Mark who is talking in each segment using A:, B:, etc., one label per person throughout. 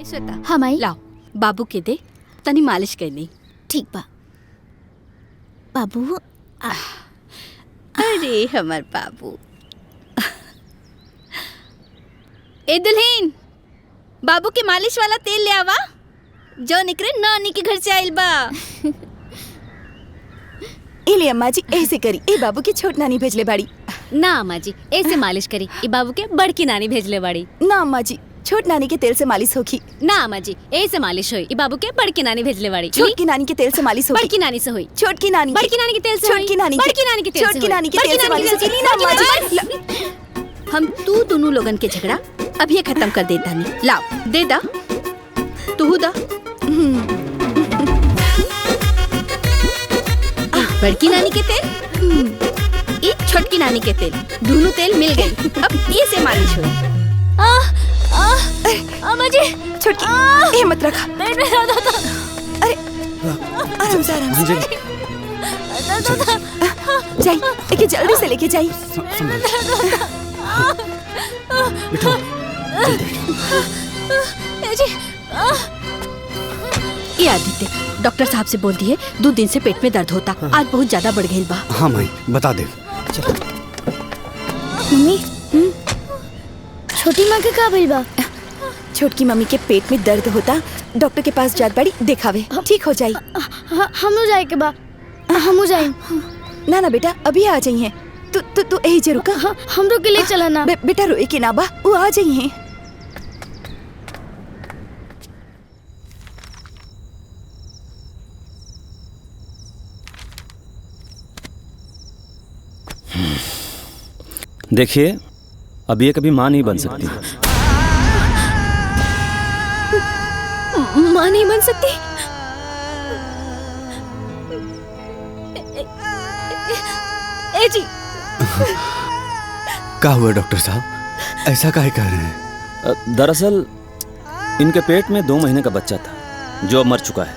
A: श्वेता,
B: हाँ माई।
A: लाओ बाबू के दे तनी मालिश करनी।
B: ठीक बा बाबू।
A: अरे हमार बाबू। ए दुल्हन, बाबू के मालिश वाला तेल ले आवा जो निकरे नानी के घर से आइल बा।
C: इले अम्मा जी ऐसे करी, ए बाबू की छोट नानी भेजले बाड़ी।
D: ना अम्मा जी ऐसे मालिश करी, ई बाबू के बड़की नानी भेजले बाड़ी।
C: ना अम्मा जी, छोट नानी के तेल से मालिश होगी।
D: ना अम्मा जी ऐसे मालिश होई, ई बाबू के बड़की नानी भेजले बाड़ी।
C: छोट की नानी के तेल से मालिश होगी।
D: बड़की नानी से होई।
C: छोट की नानी,
D: बड़की नानी के तेल से
C: छोट की नानी,
D: बड़की नानी के तेल से,
C: छोट की नानी के तेल से मालिश होगी। ना अम्मा जी,
A: हम तू दोनों लोगन के झगड़ा अभी खत्म कर देता नहीं। लाओ दे दा, तू दा। बड़की नानी के तेल, ये छोटकी नानी के तेल, दोनों तेल मिल गई। अब ये से मालिश हो।
D: अम्मा जी
C: छोटकी ये मत रखा।
D: पेट में दर्द होता।
C: अरे आराम से आराम से जाइए, लेके जल्दी से लेके जाइए।
E: बैठो।
A: ये आदित्य, डॉक्टर साहब से बोल दिए 2 दिन से पेट में दर्द होता। आज बहुत ज्यादा बढ़ गई बा।
E: हाँ माई बता दे। चलो।
B: मम्मी छोटी माँ के का भइल बा?
C: छोटकी मम्मी के पेट में दर्द होता, डॉक्टर के पास जात बाड़ी, दिखावे ठीक हो जाई।
B: हमो जाए के बा, हमो जाए।
C: ना ना बेटा अभी आ जाइए। तू यही जे रुका।
B: हमरो के लिए चला ना।
C: बेटा रोए के ना बा, वो आ जाइए।
F: देखिए अब ये कभी माँ नहीं बन सकती।
D: माँ नहीं बन सकती? ए जी
E: क्या हुआ डॉक्टर साहब, ऐसा काहे कह रहे हैं?
F: दरअसल इनके पेट में 2 महीने का बच्चा था जो अब मर चुका है,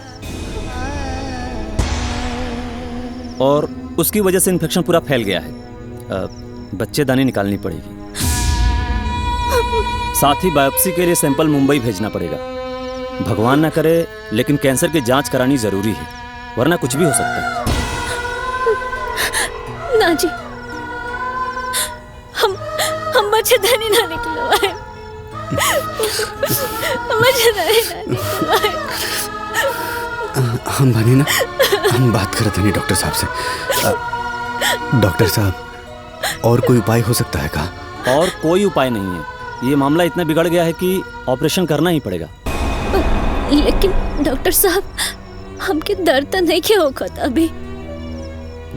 F: और उसकी वजह से इन्फेक्शन पूरा फैल गया है। बच्चेदानी निकालनी पड़ेगी, साथ ही बायोप्सी के लिए सैंपल मुंबई भेजना पड़ेगा। भगवान ना करे लेकिन कैंसर की जांच करानी जरूरी है, वरना कुछ भी हो सकता है।
D: ना जी, हम बच्चेदानी ना निकलवाए। बच्चेदानी ना निकलवाए।
E: हम बने ना, हम बात करते नहीं डॉक्टर साहब से। डॉक्टर साहब और कोई उपाय हो सकता है का?
F: और कोई उपाय नहीं है, ये मामला इतना बिगड़ गया है कि ऑपरेशन करना ही पड़ेगा।
D: लेकिन डॉक्टर साहब हमके दर्द तो नहीं क्यों होगा अभी?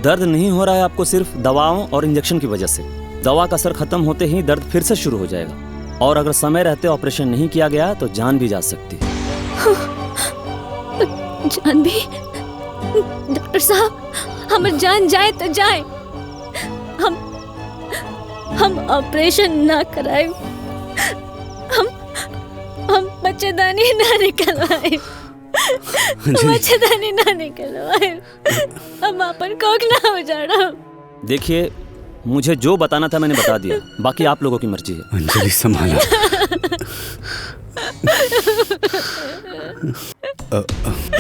F: दर्द नहीं हो रहा है आपको सिर्फ दवाओं और इंजेक्शन की वजह से। दवा का असर खत्म होते ही दर्द फिर से शुरू हो जाएगा, और अगर समय रहते ऑपरेशन नहीं किया गया तो जान भी जा सकती है।
D: जान भी? डॉक्टर साहब हमारी जान जाए तो जाए, हम ऑपरेशन ना कराए, हम बच्चेदानी ना निकलवाए, बच्चेदानी ना निकलवाए, हम अपन कोख ना उजाड़ा।
F: देखिए मुझे जो बताना था मैंने बता दिया, बाकी आप लोगों की मर्जी है।
E: अंजलि संभाला।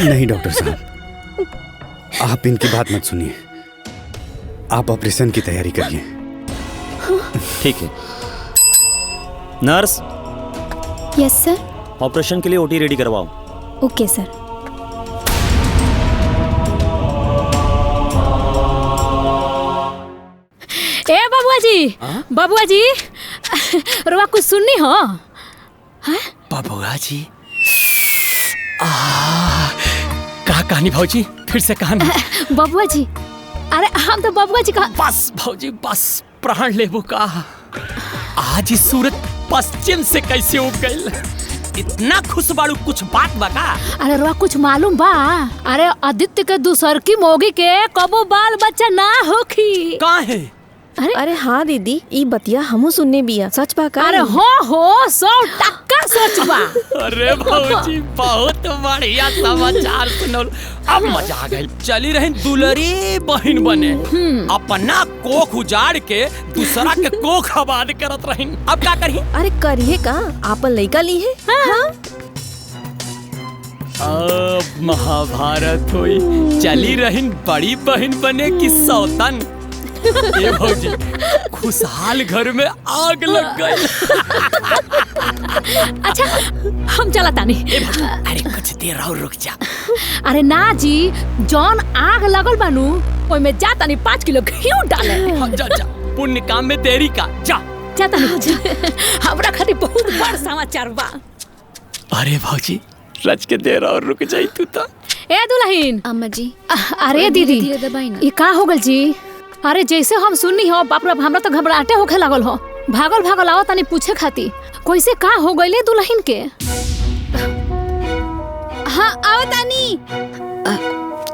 E: नहीं डॉक्टर साहब, आप इनकी बात मत सुनिए, आप ऑपरेशन की तैयारी करिए।
F: ठीक है नर्स।
B: यस सर।
F: ऑपरेशन के लिए ओटी रेडी करवाओ।
B: ओके सर।
D: ए बबुआ जी रुआ कुछ सुननी हो?
G: बबुआ जी कहा कहानी भाजी, फिर से कहानी।
D: बबुआ जी, अरे हम तो बबुआ जी का।
G: बस भाजी बस, प्राण लेबू का। आज इस सूरत पश्चिम से कैसे उग गई? इतना खुश बाड़ू, कुछ बात बता।
D: अरे रुआ कुछ मालूम बा? अरे आदित्य के दूसर की मोगी के कबो बाल बच्चा ना होखी।
G: कहाँ है?
C: अरे हाँ दीदी, ई बतिया हमू सुनने बिया, सच बा का?
D: अरे हो 100% सच बा।
G: अरे भाजी बहुत बढ़िया समाचार सुनल, अब मजा आ गई। चली रही दुलरी बहन बने, अपना कोख उजाड़ के दूसरा के कोख आबाद करत रही। अब क्या करी?
C: अरे करिए का, आपन लइका ली है। हाँ?
G: अब महाभारत हुई। चली रहीन बड़ी बहन बने की सौतन। ए भौजी, खुशहाल घर में आग लग गई।
D: अच्छा हम चला तानी।
G: अरे कुछ देर और रुक जा।
D: अरे ना जी, जौन आग लगल बानू ओय में जा तानी 5 किलो घी डाले।
G: हाँ, जा जा, पुण्य काम में देरी का। जा
D: जा तानी। हमरा खातिर बहुत बड़ समाचार बा।
G: अरे भौजी, रच के देर और रुक जाई तू तो।
D: ए दुल्हन।
A: अम्मा जी
D: अरे दीदी,
A: धीरे दबाई ना।
D: ये का हो गल जी? अरे जैसे हम सुननी हो, बाप रे, हमरा तो घबराहटे होखे लागल हो। भागल भागल आओ तानी पूछे खाती कैसे का हो गईले दुल्हन के।
A: हाँ आओ तानी।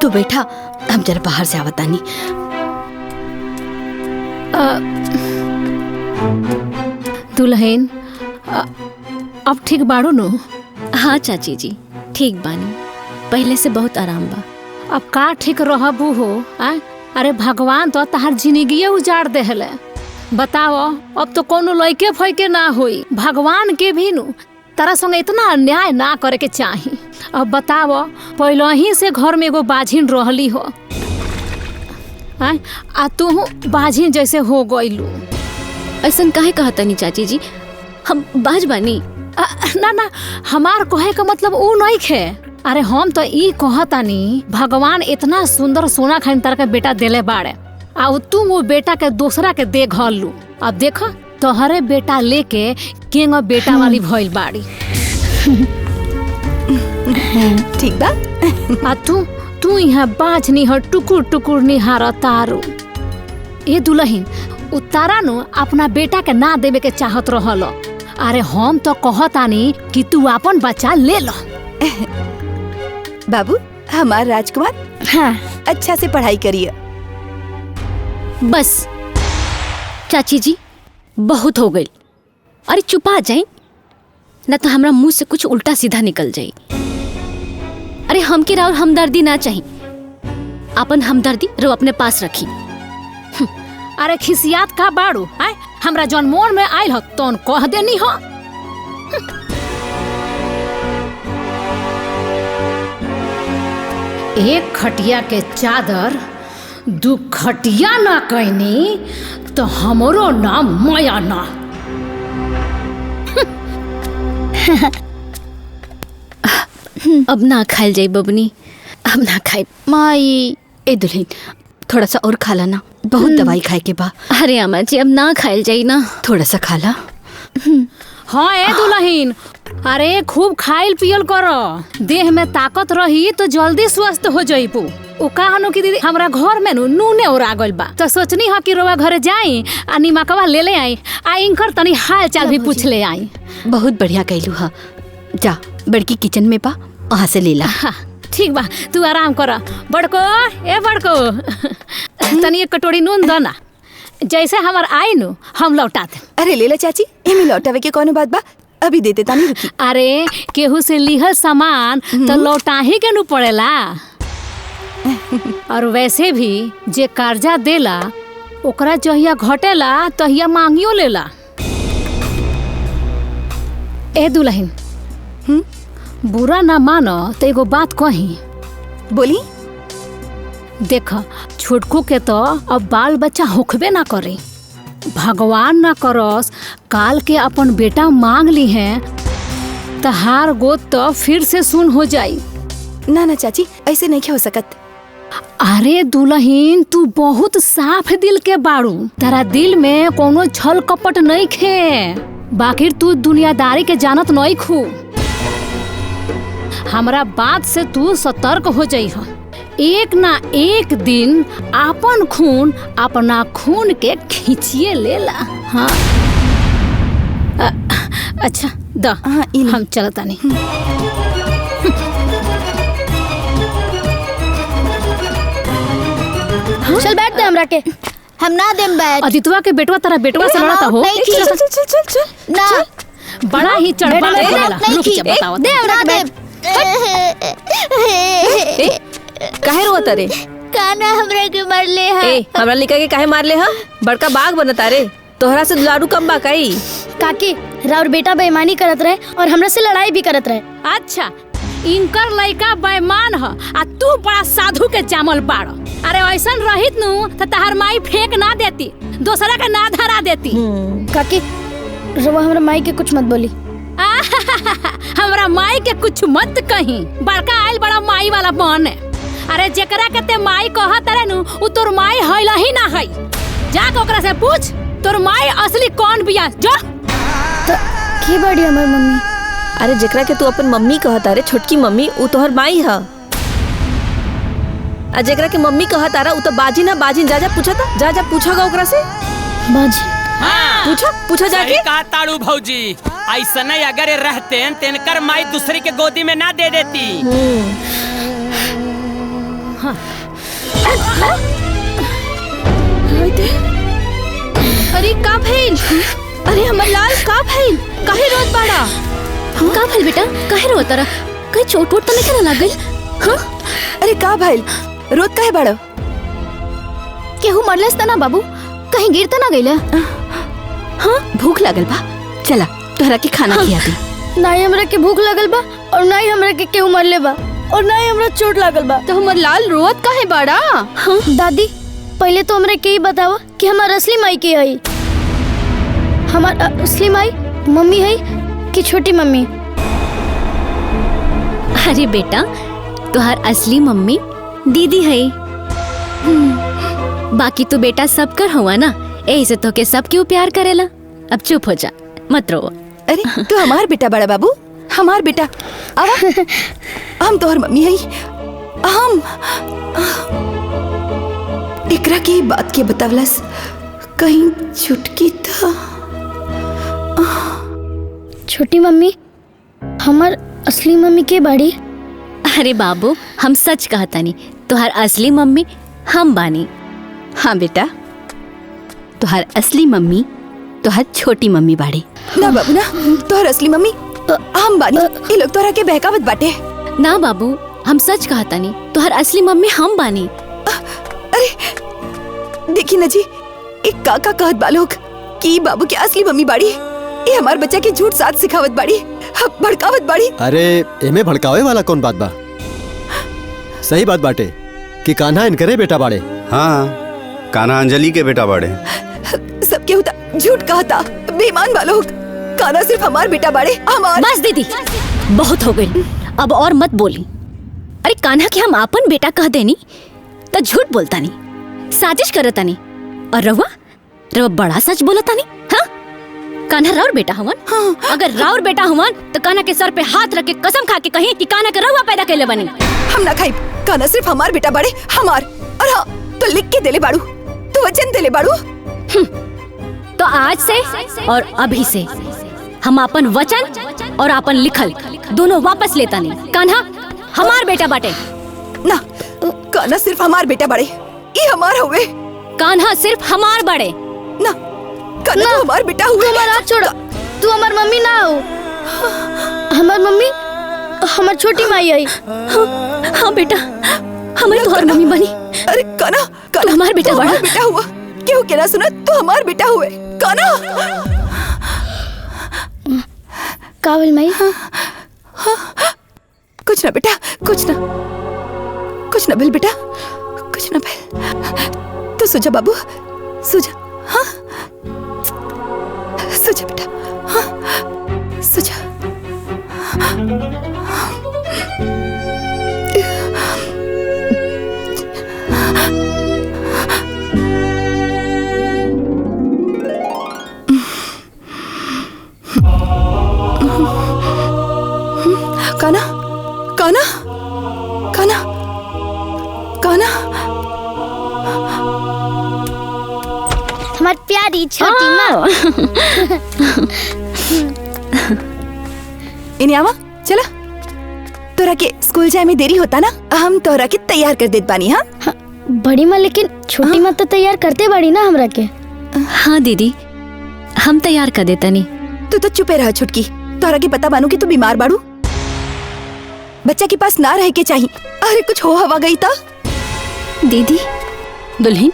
C: तू बैठा, हम जरा बाहर से आवत तानी।
D: दुल्हन अब ठीक बाड़ू नु?
A: हाँ चाची जी ठीक बानी, पहले से बहुत आराम बा।
D: अब का ठीक रहबू हो? अरे भगवान तो तहार जिंदगी उजाड़ देहले। बताओ, अब तो कोनो लइके फैके ना होई। भगवान के भी नु तारा संगे इतना अन्याय ना करे के चाही। अब बताओ, पहले ही से घर में एगो बाझिन रहली हो, आ तू बाझिन जैसे हो गईलू।
A: ऐसा काहे कहतनी चाची जी, हम बाज बानी?
D: ना ना, हमार कहे का मतलब ऊ नहीं खे। अरे हम तो ई कहतानी, भगवान इतना सुंदर सोना खान तार के बेटा देले बाड़े, आ तू वो बेटा के दूसरा के दे घलू। अब देख तोहरे बेटा लेके केंग बेटा वाली भइल बाड़ी।
C: ठीक बा।
D: आ तू यहाँ बाज निहर टुकुर टुकुर निहार तारू। ए दुल्हन, उ तारा नु अपना बेटा के ना देवे के चाहत रहल। अरे हम तो कहतानी कि तू अपन बच्चा ले लो।
C: बाबू, हमार राजकुमार,
B: हाँ
C: अच्छा से पढ़ाई करिए।
A: बस चाची जी बहुत हो गई। अरे चुपा जाए न तो हमरा मुंह से कुछ उल्टा सीधा निकल जाए। अरे हमके और हमदर्दी ना चाहिए, अपन हमदर्दी रो अपने पास रखी।
D: अरे खिसियात का बाड़ू? हमरा जौन मोन में आयल हो तौन कह देनी हो। एक खटिया के चादर दू खटिया ना कहनी तो हमरो नाम माया ना।
A: अब ना खाइल जाई बबनी, अब ना खाई।
C: माई, ए दुल्हन थोड़ा सा और खा ला ना, बहुत दवाई खाए के बा।
A: अरे अम्मा जी अब ना खाइल जाई ना,
C: थोड़ा सा खा ला।
D: हाँ ए दुल्हन, अरे खूब खाइल पियल करो, देह में ताकत रही तो जल्दी स्वस्थ हो जाइबू। उ कहनु कि दीदी हमरा घर में नूने और आ गइल बा, तो सोचनी हा कि रोवा घरे जाई आ निमकवा ले ले आई, आ इनकर तनी हाल चाल भी पूछ ले आई।
C: बहुत बढ़िया कैलू हा। जा बड़की किचन में बा, वहाँ से ले ला।
D: हाँ, ठीक बा, तू आराम कर। बड़को, ए बड़को, तनी एक कटोरी नून दो ना, जैसे हमार आई नु हम लौटा दे।
C: अरे ले ला चाची, एमे लौटावे के कौन बात बा, अभी देते तानी, रुकी।
D: अरे केहू से लिहल सामान तो लौटा ही के नु पड़ेला। और वैसे भी जे कर्जा देला ओकरा जहिया घटेला तहिया मांगियो लेला। ए दुल्हन, बुरा ना मानो तो एगो बात कही।
C: बोली।
D: देख, छोटकू के तो अब बाल बच्चा होखबे ना करे। भगवान ना करस काल के अपन बेटा मांग ली है तो हार गोद तो फिर से सुन हो जाई।
C: ना ना चाची, ऐसे नहीं हो सकत।
D: अरे दुल्हन, तू बहुत साफ दिल के बाड़ू, तेरा दिल में कोनो छल कपट नहीं खे। बाकी तू दुनियादारी के जानत नहीं खू। हमरा बात से तू सतर्क हो जाई हो। एक ना एक दिन अपन खून अपना खून के खींचिए लेला। हाँ अच्छा द,
C: हाँ,
D: हम चलता नहीं।
B: चल बैठ दे हमरा के, हम ना देम बैठ।
D: अदितवा के बेटवा तेरा बेटवा से लड़ता हो।
B: नहीं की।
C: चल चल चल चल चल।
B: ना
D: बड़ा ही चढ़बा
B: बेटा,
D: बोला।
B: नहीं
D: रुक
B: की।
D: जा, बताओ
B: दे हमरा के बैठ।
H: काहे रोत रे?
B: काना हमरा के मार ले हा।
H: ए, हमरा लिखा के काहे मार ले हा? बड़का बाग बनता रे, तोहरा से दुलारू कम बा काई?
B: काकी, राउर बेटा बेईमानी करत रहे और हमरा से लड़ाई भी करत रहे।
D: अच्छा, इनकर लइका बेईमान ह आ तू बड़ा साधु के जामल बाड़। अरे ऐसन रहित नु त तहार माई फेंक ना देती, दूसरा का ना धरा देती।
B: काकी रवा हमरा माई के कुछ मत बोली।
D: हमरा माई के कुछ मत कही, बड़का आइल बड़ा माई वाला बन। अरे जेकरा के ते माई कहत रे नु उ तोर माई हइल ही ना हई। जाके ओकरा से पूछ तोर माई असली कौन बिया। जो
B: तो की बड़ी हमर मम्मी।
H: अरे जेकरा के तू अपन मम्मी कहता रे छोटकी मम्मी, उ तोहर माई ह। आ जेकरा के मम्मी कहता रे उ तो बाजी ना बाजी। जा पूछा था, जा पूछोगा ओकरा से।
B: बाजी
G: हाँ,
H: पूछो जाके।
G: सही कहा ताड़ू भौजी, ऐसा नहीं अगर ये रहते तेनकर माई दूसरी के गोदी में ना दे देती।
C: अरे का भइल? अरे हमर लाल का भइल? काहे रोत बाड़ा?
A: का भइल बेटा? काहे रोत रहा? कहीं चोट वोट तो नहीं लग गई? हाँ?
C: अरे का भइल? रोत काहे बाड़ा?
B: केहू मरलस त ना बाबू? कहीं गिर त ना गइला?
C: हाँ, भूख लागल बा, चला तोहरा के खाना खिया दी।
B: ना ही हमरा के भूख लगल बा और ना ही हमरा के केहू मरले बा और ना ही हमरा चोट लागल बा।
C: तो हमर लाल रोत काहे बाड़ा?
B: हाँ? दादी पहले तो हमरा के ही बतावा कि हमार असली माई के हई। हमार असली माई मम्मी है कि छोटी मम्मी?
A: अरे बेटा, तुहार असली मम्मी दीदी है। बाकी तो बेटा सब कर हुआ ना, यही से तो के सब क्यों प्यार करेला। अब चुप हो जा, मत रो।
C: अरे तू हमार बेटा बड़ा बाबू, हमार बेटा। आवा, हम तोहर मम्मी है। हम एकरा की बात के बतावलस, कहीं चुटकी था।
B: छोटी मम्मी हमार असली मम्मी के बाड़ी?
A: अरे बाबू, हम सच कहता नहीं, तुहार असली मम्मी हम बानी।
C: हाँ बेटा, तुहार असली मम्मी तुहार छोटी मम्मी बाड़ी। ना बाबू ना, तुहार असली मम्मी हम बानी। ये लोग तोहरा के बहकावत बाटे।
A: ना बाबू, हम सच कहता नहीं, तुहार असली मम्मी हम बानी।
C: अरे देखी ना जी, एक काका कहत बा लोग कि बाबू के असली मम्मी बाड़ी। ये हमार बच्चा के झूठ साथ सिखावत बाड़ी, भड़कावत बाड़ी।
I: अरे एमे भड़कावे वाला कौन बात बा? सही बात बाटे कि कान्हा इनकरे बेटा बाड़े।
E: हाँ, कान्हा अंजलि के बेटा बाड़े।
C: सब क्या होता झूठ कहता, बेईमान बा लोग। कान्हा सिर्फ हमार बेटा बाड़े, हमार।
A: बस दीदी, बहुत हो गई, अब और मत बोली। अरे कान्हा के हम आपन बेटा कह देनी तो झूठ बोलता नहीं, साजिश करता नहीं। और रवा बड़ा सच बोलता नहीं। हाँ, कान्हा राउर बेटा हुवन। हाँ। अगर राउर बेटा हुवन तो कान्हा के सर पे हाथ रख के कसम खा के कहीं कि कान्हा के रवा पैदा कैले बनी।
C: हम ना खाई, कान्हा सिर्फ हमार बेटा बाड़े, हमार। और हाँ, तो लिख के देले बाड़ू, तो वचन देले बाड़ू।
A: तो आज से और अभी से हम अपन वचन और अपन लिखल दोनों वापस लेता नहीं। कान्हा हमार बेटा बाटे।
C: ना, कान्हा सिर्फ हमार बेटा बाड़े, ये हमार हुए।
A: कान्हा सिर्फ हमार बड़े।
C: ना, कान्हा तो हमार बेटा हुए।
B: हमार हाथ छोड़ो, तू हमार मम्मी ना हो। हमार मम्मी हमार छोटी माई है।
A: हाँ बेटा, हमारी तुहार मम्मी बनी।
C: अरे कान्हा,
A: तू हमार बेटा बड़ा।
C: बेटा हुआ, क्यों कहना सुना? तू हमार बेटा हुए कान्हा।
B: कावल माई।
C: कुछ ना बेटा, कुछ ना बिल बेटा, कुछ ना बिल। तू सुजा बाबू, सुजा। हाँ, सुजा बेटा। हाँ, सुजा। कान्हा, कान्हा, कान्हा, कान्हा।
B: हमारी प्यारी छोटी माँ।
C: इन्हें आवा, चला। तोरा के स्कूल जाए में देरी होता ना, हम तोरा के तैयार कर देत बानी। हाँ,
B: बड़ी माँ लेकिन छोटी माँ तो तैयार करते बाड़ी ना हमरा के।
A: हाँ दीदी, हम तैयार कर देता नहीं।
C: तू तो चुपे रह छुटकी, तोरा के पता बानू कि तू बीमार बाड़ू। बच्चा के पास ना रह के चाहिए। अरे कुछ हो हवा गई था।
J: दीदी, दुल्हन,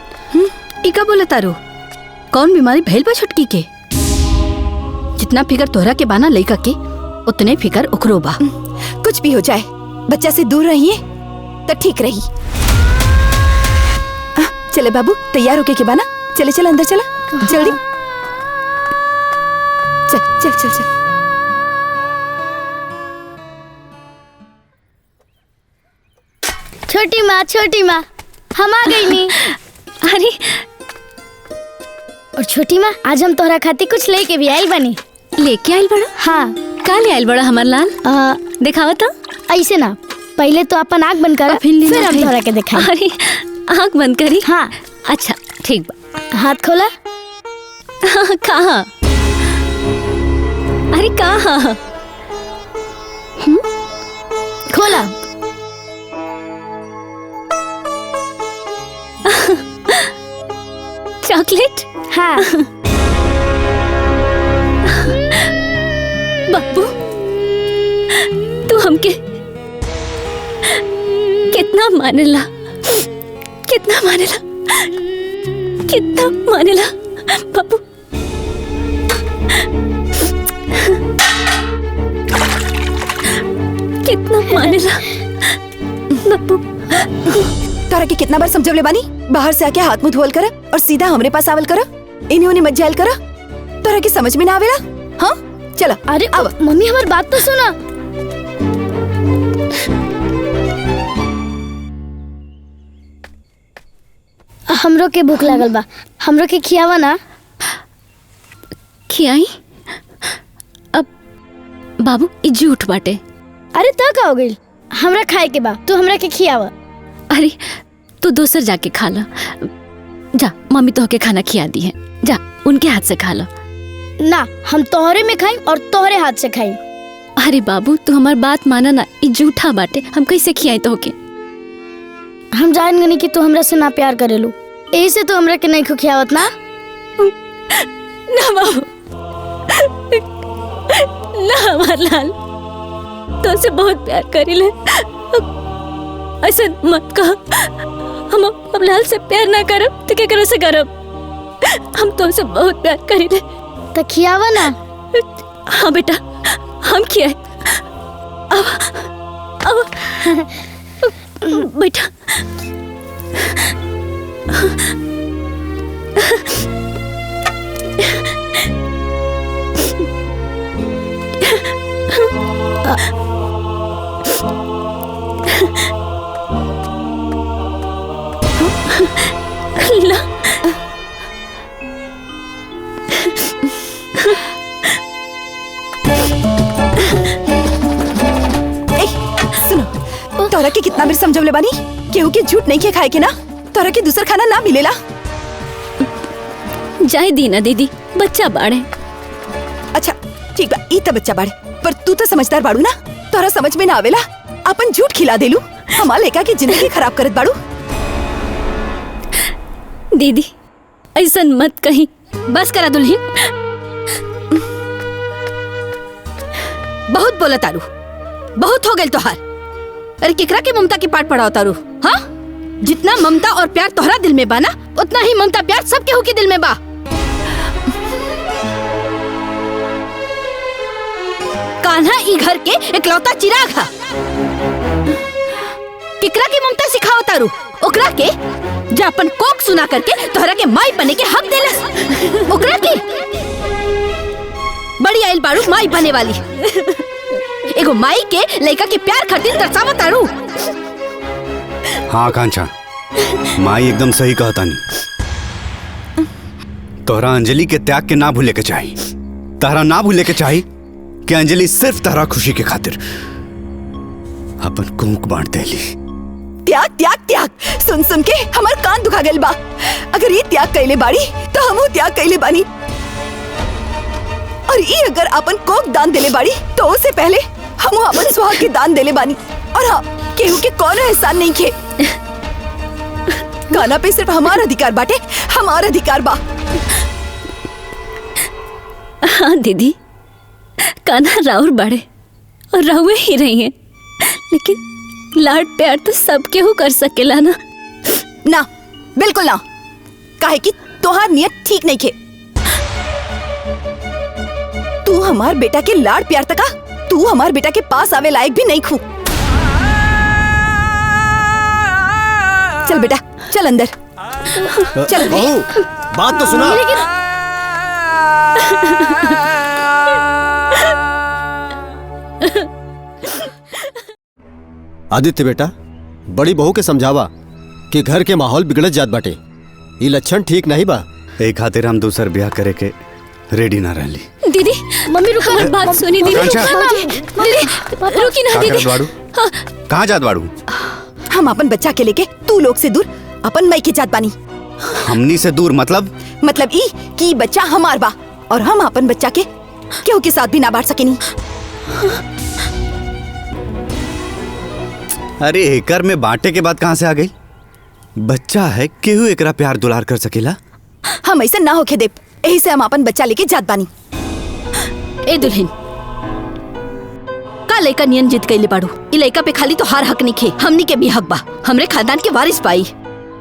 J: इका बोला तारो, कौन बीमारी भइल बा छुटकी के? जितना फिकर तोहरा के बाना लइका के, उतने फिकर ओकरो बा।
C: कुछ भी हो जाए, बच्चा से दूर रहिए तो ठीक रही। चले बाबू, तैयार होके के बाना, चले चल अंदर चला जल्दी। चल चल चल चल।
B: छोटी माँ हम आ गई नी।
A: अरे
B: और छोटी माँ, आज हम तोहरा खातिर कुछ लेके भी आइल बनी।
A: लेके आइल बड़ा?
B: हाँ।
A: का ले आइल बड़ा हमार लाल? दिखावा तो।
B: ऐसे ना, पहले तो अपन आँख बंद कर, फिर हम तोहरा के दिखाई।
A: अरे आँख बंद करी?
B: हाँ।
A: अच्छा ठीक बा।
B: हाथ खोला।
A: कहाँ? अरे कहाँ?
B: खोला।
A: चॉकलेट?
B: हाँ।
A: बाबू तू हमके कितना मानेला, कितना मानेला, कितना मानेला बाबू। कितना मानेला बाबू।
C: तारा के कितना बार समझवले बानी, बाहर से आके हाथ मुंह धोल कर और सीधा हमरे पास आवल करो। इन्हीं उन्हीं मत जायल करो, तारा के समझ में ना आवेला। हाँ चलो।
B: अरे अब मम्मी हमारी बात तो सुना। हमरो के भूख लागल बा, हमरो के खियावा ना।
A: खियाई? अब बाबू ई झूठ बाटे।
B: अरे तो का हो गई, हमरा खाए के बा, तू हमरा के खियावा।
A: अरे तू दोसर जाके खा ला जा, मम्मी तो के खाना खिया दी है, जा उनके हाथ से खा ला।
B: ना, हम तोहरे में खाई और तोहरे हाथ से खाई।
A: अरे बाबू तू हमार बात माना ना, ई झूठा बाटे, हम कैसे खियाई तो के?
B: हम जान गनी कि तू हमरा से ना प्यार करेलू, ऐसे तो हमरा के नहीं खियावत ना।
A: ना बाबू ना, हमार लाल तो से बहुत प्यार करीले, ऐसा मत कह। हम अब लाल से प्यार ना करब तो क्या करो से करब? हम तो से बहुत प्यार करीले।
B: तो खियावा ना।
A: हाँ बेटा हम खियाए। अब बेटा ला
C: सुनो, तोरा के कितना बार समझवले बानी, केहू के झूठ नहीं के खाए के ना, तोरा के दूसर खाना ना मिलेला।
A: जाए दी ना दीदी, बच्चा बाड़े।
C: अच्छा ठीक बा, ई तो बच्चा बाड़े, पर तू तो समझदार बाड़ू ना, तोरा समझ में ना आवेला, अपन झूठ खिला देलू, हमार लेका की जिंदगी खराब करत बाड़ू।
A: दीदी ऐसा मत कहीं।
J: बस करा दुल्हन, बहुत बोला तारू, बहुत हो गए तोहार। अरे केकरा के ममता की पाठ पढ़ाओ तारू? हाँ, जितना ममता और प्यार तोहरा दिल में बा ना, उतना ही ममता प्यार सब केहू के दिल में बा। कान्हा ई घर के इकलौता चिराग है। केकरा के ममता सिखाओ तारू? ओकरा के जो अपन कोक सुना करके तोहरा के माई बने के हक देलस, ओकरा के बड़ी आइल बारू माई बने वाली। एगो माई के लड़का के प्यार खातिर तरसावा तारू।
E: हाँ आकांक्षा, माई एकदम सही कहता नहीं। तोहरा अंजलि के त्याग के ना भूले के चाहिए, तहरा ना भूले के चाहिए कि अंजलि सिर्फ तहरा खुशी के खातिर अपन कोक बांट देली।
C: त्याग त्याग त्याग, सुन सुन के हमार कान दुखा गइल बा। अगर ये त्याग कैले बाड़ी तो हमहू त्याग कैले बानी, और ये अगर अपन कोक दान देले बाड़ी तो उससे पहले हमहू अपन सुहाग के दान देले बानी। और हाँ, केहू के कोनो एहसान नहीं खे, गाना पे सिर्फ हमारा अधिकार बाटे, हमारा अधिकार बा।
A: हाँ दीदी, कान्हा राउर बाड़े और राउए ही रही हैं, लेकिन लाड प्यार तो सब केहू कर सकेला ना।
C: ना, बिल्कुल ना, काहे कि तोहार नियत ठीक नहीं खे। तू हमार बेटा के लाड प्यार तका, तू हमार बेटा के पास आवे लायक भी नहीं खू।
J: चल बेटा, चल अंदर। चल
I: बहू, बात तो सुना। आदित्य बेटा, बड़ी बहू के समझावा कि घर के माहौल बिगड़त जात बाटे। ये लक्षण ठीक नहीं बा।
E: एक खातिर हम दूसर ब्याह करे के रेडी ना रहली।
A: दीदी मम्मी रुको, हमारी बात सुनी दीदी।
E: आकांक्षा।
A: दीदी रुकी ना दीदी।
E: कहाँ जात बाड़ू?
J: हम अपन बच्चा के लेके तू लोग से दूर अपन मई के जात बानी।
E: हमनी से दूर मतलब
J: ई कि बच्चा हमार बा और हम अपन बच्चा के केहू के साथ भी ना बांट सकेनी।
E: अरे एकर में बांटे के बाद कहाँ से आ गई? बच्चा है, केहू एकरा प्यार दुलार कर सकेला?
J: हम ऐसा ना होके देव, यही से हम अपन बच्चा लेके जात बानी।
C: ए दुल्हन, का लइका नियन जिद कइले बाड़ू। ई लइका पे खाली तो हार हक नहीं खे, हमनी के भी हक बा। हमरे खानदान के वारिस पाई,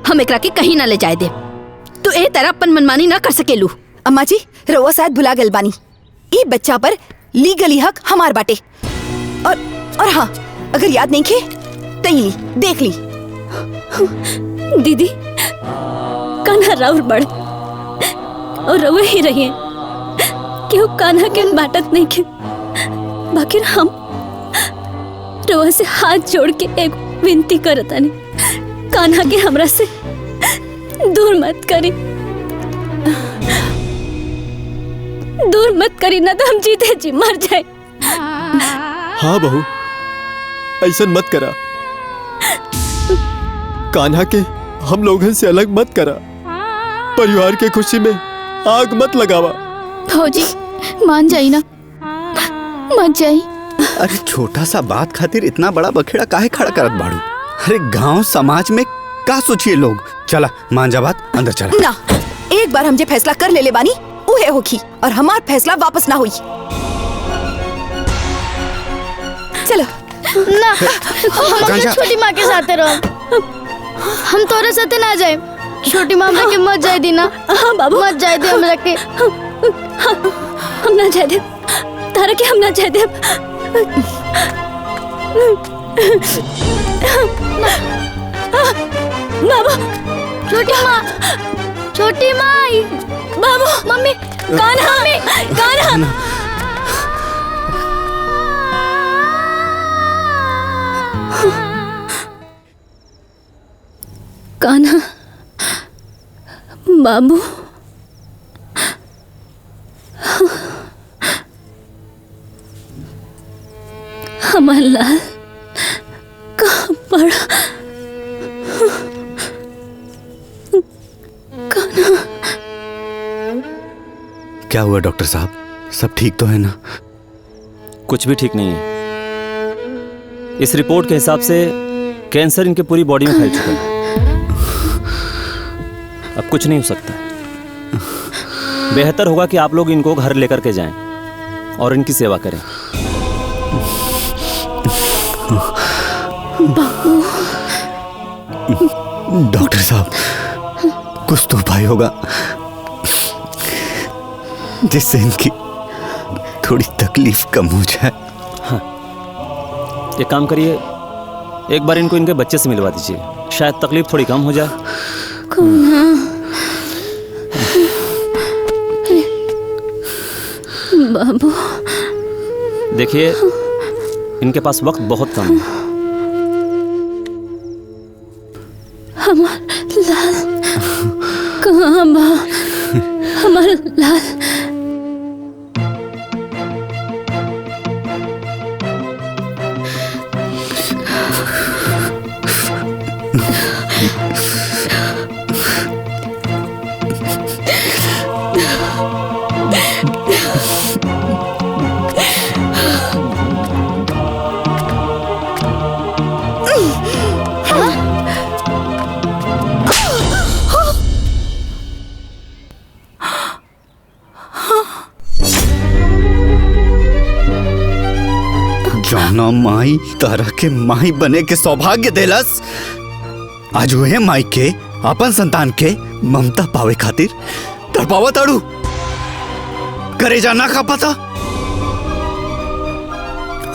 C: हम एकरा के कहीं ना ले जाए दे। तू ए तरह अपन मनमानी ना कर सकेलू।
J: अम्मा जी, रउआ शायद भुला गल बानी, ई बच्चा पर लीगली हक हमार बाटे। और हाँ, अगर याद नहीं खे तो ली, देख ली।
A: दीदी कान्हा राउर बड़ और रवे ही रहिए, क्यों कान्हा के बाटत नहीं के। बाकी हम रवा से हाथ जोड़ के एक विनती करतानी, कान्हा के हमरा से दूर मत करी, दूर मत करी, ना तो हम जीते जी मर जाए।
I: हाँ बहू, ऐसा मत करा। कान्हा के हम लोगन से अलग मत करा। परिवार के खुशी में आग मत लगावा।
B: फौजी मान जाई ना, मत जाई।
E: अरे छोटा सा बात खातिर इतना बड़ा बखेड़ा काहे खड़ा करत बाड़ू? अरे गांव समाज में का सोचिए लोग? चला मान जा बात, अंदर चला।
J: ना, एक बार हम जे फैसला कर ले बानी उहे होखी और हमार फैसला वापस ना हुई। चलो
B: ना, हम अपने छोटी माँ के साथ रहो। हम तोरे साथे ना जाए। छोटी माँ के मत जाए दी ना।
A: हाँ बाबू,
B: मत जाए दे हमरा के।
A: हम ना जाए दे तारा के, हम ना जाए दे। बाबू,
B: छोटी माँ,
A: बाबू,
B: मम्मी,
A: कान्हा। कान्हा, बाबू, हमार लाल कहाँ पड़ा? कान्हा।
E: क्या हुआ डॉक्टर साहब, सब ठीक तो है ना?
F: कुछ भी ठीक नहीं है। इस रिपोर्ट के हिसाब से कैंसर इनके पूरी बॉडी में फैल चुका है। अब कुछ नहीं हो सकता। बेहतर होगा कि आप लोग इनको घर लेकर के जाएं और इनकी सेवा करें।
E: डॉक्टर साहब, कुछ तो उपाय होगा जिससे इनकी थोड़ी तकलीफ कम हो जाए।
F: हाँ, एक काम करिए, एक बार इनको इनके बच्चे से मिलवा दीजिए, शायद तकलीफ थोड़ी कम हो जाए।
A: बाबू,
F: देखिए इनके पास वक्त बहुत कम है।
A: हमार लाल कहाँ बा? हमार लाल।
E: जौना माई तारा के माई बने के सौभाग्य देलस, आज वह माई के अपन संतान के ममता पावे खातिर तड़पावा ताड़ू। करे जाना खा पता,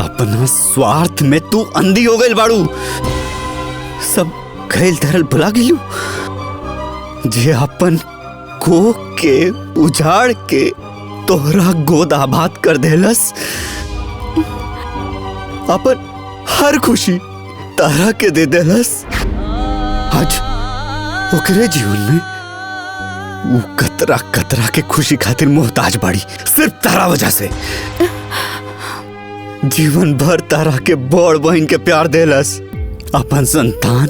E: अपना स्वार्थ में तू अंधी हो गई बाड़ू। सब गैल धरल भुला गिलू जे अपन कोख के उजाड़ के तोहरा गोद आबाद कर देलस। अपन हर खुशी तारा के दे देलस। आज ओकरे जीवन में वो कतरा कतरा के खुशी खातिर मोहताज बाड़ी, सिर्फ तारा वजह से। जीवन भर तारा के बड़ बहन के प्यार देलस, अपन संतान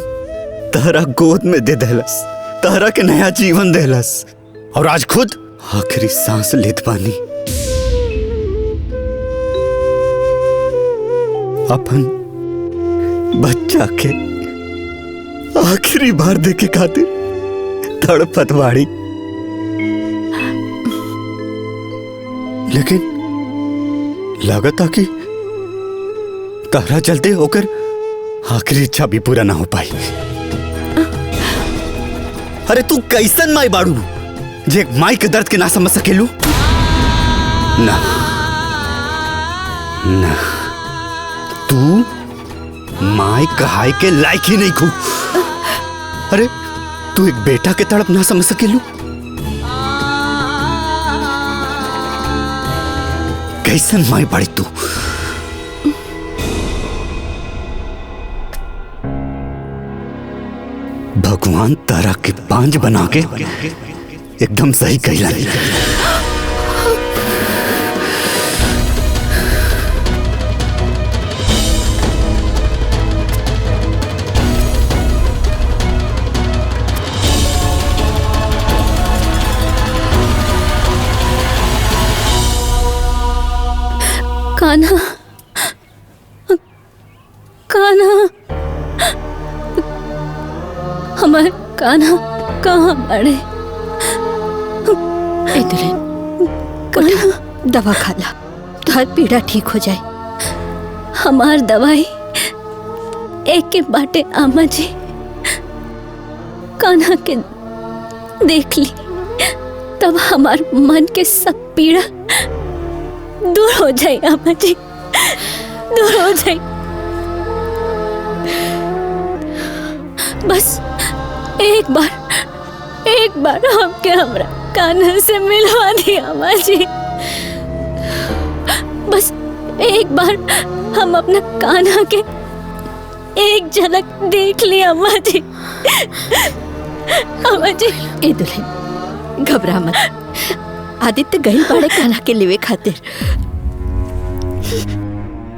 E: तारा गोद में दे देलस, तारा के नया जीवन देलस, और आज खुद आखिरी सांस लेत बानी। अपन बच्चा के आखिरी बार देखे खातिर तड़पत बाड़ी। लेकिन लगता कि तारा चलते होकर आखिरी इच्छा भी पूरा ना हो पाई। अरे तू कैसन माई बाड़ू जे माई के दर्द के ना समझ सकेलू? ना ना, तू माई कहाई के लायक ही नहीं खू। अरे तू एक बेटा के तड़प ना समझ सकेलू? कैसन माई बाड़ी तू? भगवान तारा के बांझ बना के एकदम सही कहला।
A: कान्हा, कान्हा, हमारे कान्हा कहाँ बड़े?
J: ए दुल्हन, कान्हा दवा खा ला, तुहार पीड़ा ठीक हो जाए।
A: हमार दवाई एक के बाटे आमा जी। कान्हा के देख ली तब हमार मन के सब पीड़ा दूर हो जाए आमा जी, दूर हो जाए। बस एक बार हमके हमरा कान्हा से मिलवा दी अम्मा जी। बस एक बार हम अपना कान्हा के एक झलक देख ली अम्मा जी। अम्मा जी।
J: ए दुल्हन घबरा मत, आदित्य गई बाड़े कान्हा के लिवे खातिर।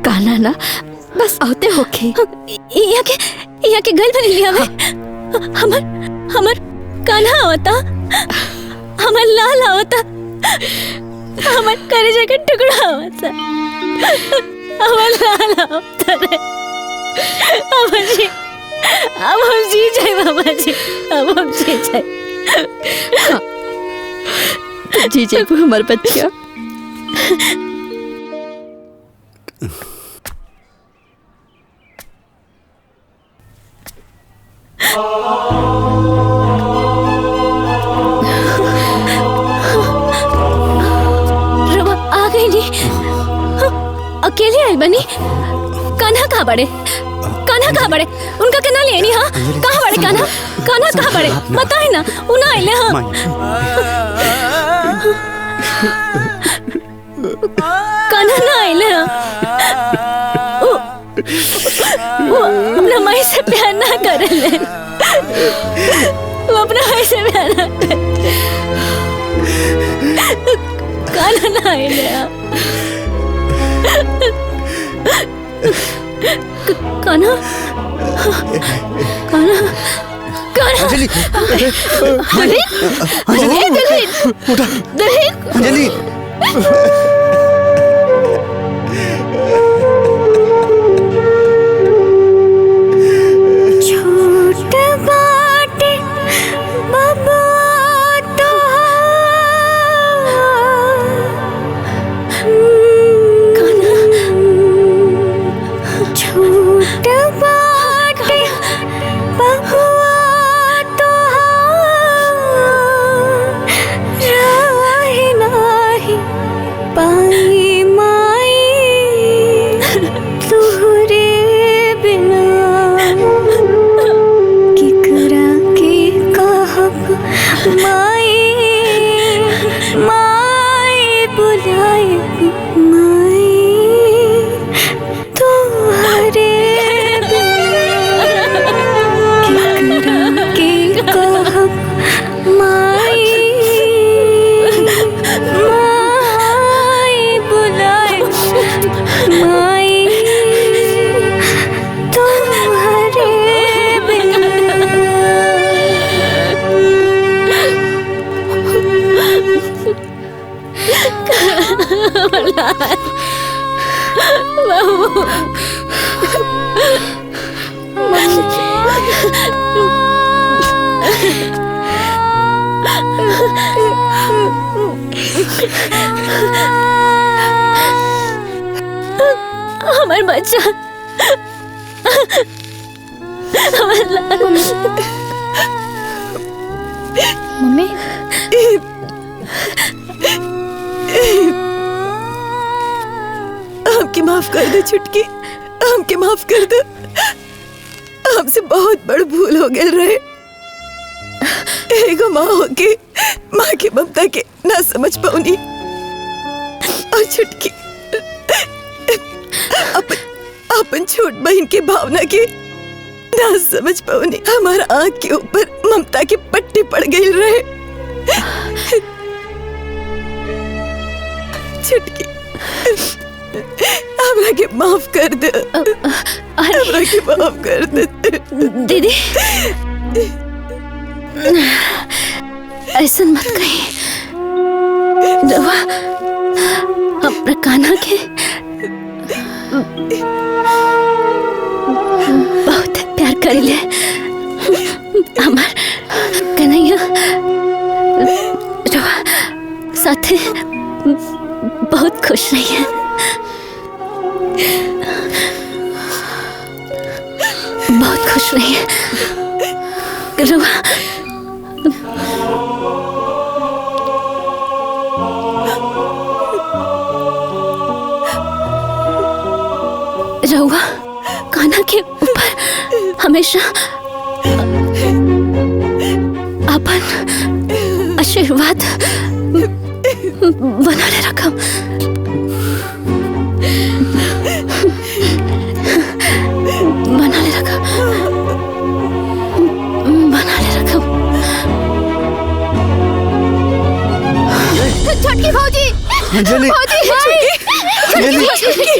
J: कान्हा ना बस आते होके यहाँ के गल बन लिया हमर कान्हा आवता, हमर लाल आवता, हमर कलेजा के टुकड़ा आवता, हमर लाल आवता रे। अम्मा जी, अब हम जी जाए बाबा जी, अब हम जी जाए। जी जाए हमार बच्चा।
A: रवा आ गई नी, अकेले आई बनी। कान्हा कहाँ बड़े? कान्हा कहाँ बड़े? उनका के ना लेनी? हाँ कहाँ बड़े कान्हा? कान्हा कहाँ बड़े? बताए ना, उन्हें आइले। हाँ कान्हा ना आइले। वो अपना माई से प्यार ना कर ले, वो अपना माई से प्यार ना कर। कान्हा ना आइले। कान्हा, कान्हा, कान्हा।
E: अंजलि,
A: अंजलि,
E: उठा, अंजलि।
B: पा
J: हमार बच्चा, हमार लाल।
B: मम्मी
K: हमके माफ कर दो छुटकी, हमके माफ कर दो। हमसे बहुत बड़ भूल हो गया रहे। एगो माँ होके माँ के ममता के ना समझ पाऊनी और छुटकी अपन छोट बहन के भावना के ना समझ पाऊनी। हमारा आँख के ऊपर ममता की पट्टी पड़ गई रहे। छुटकी हमरा के माफ कर दे, हमरा के माफ कर दे
J: दीदी। ऐसा मत कही, रवा अपना कान्हा के बहुत प्यार कर ले। हमार कन्हैया रवा साथे बहुत खुश रही है। बहुत खुश रही है रवा। रहुआ कान्हा के ऊपर हमेशा अपन आशीर्वाद बनाले रखम। बनाले रखम, बनाले रखम।
B: छोटकी भौजी,
E: अंजलि, अंजलि,
K: छुटकी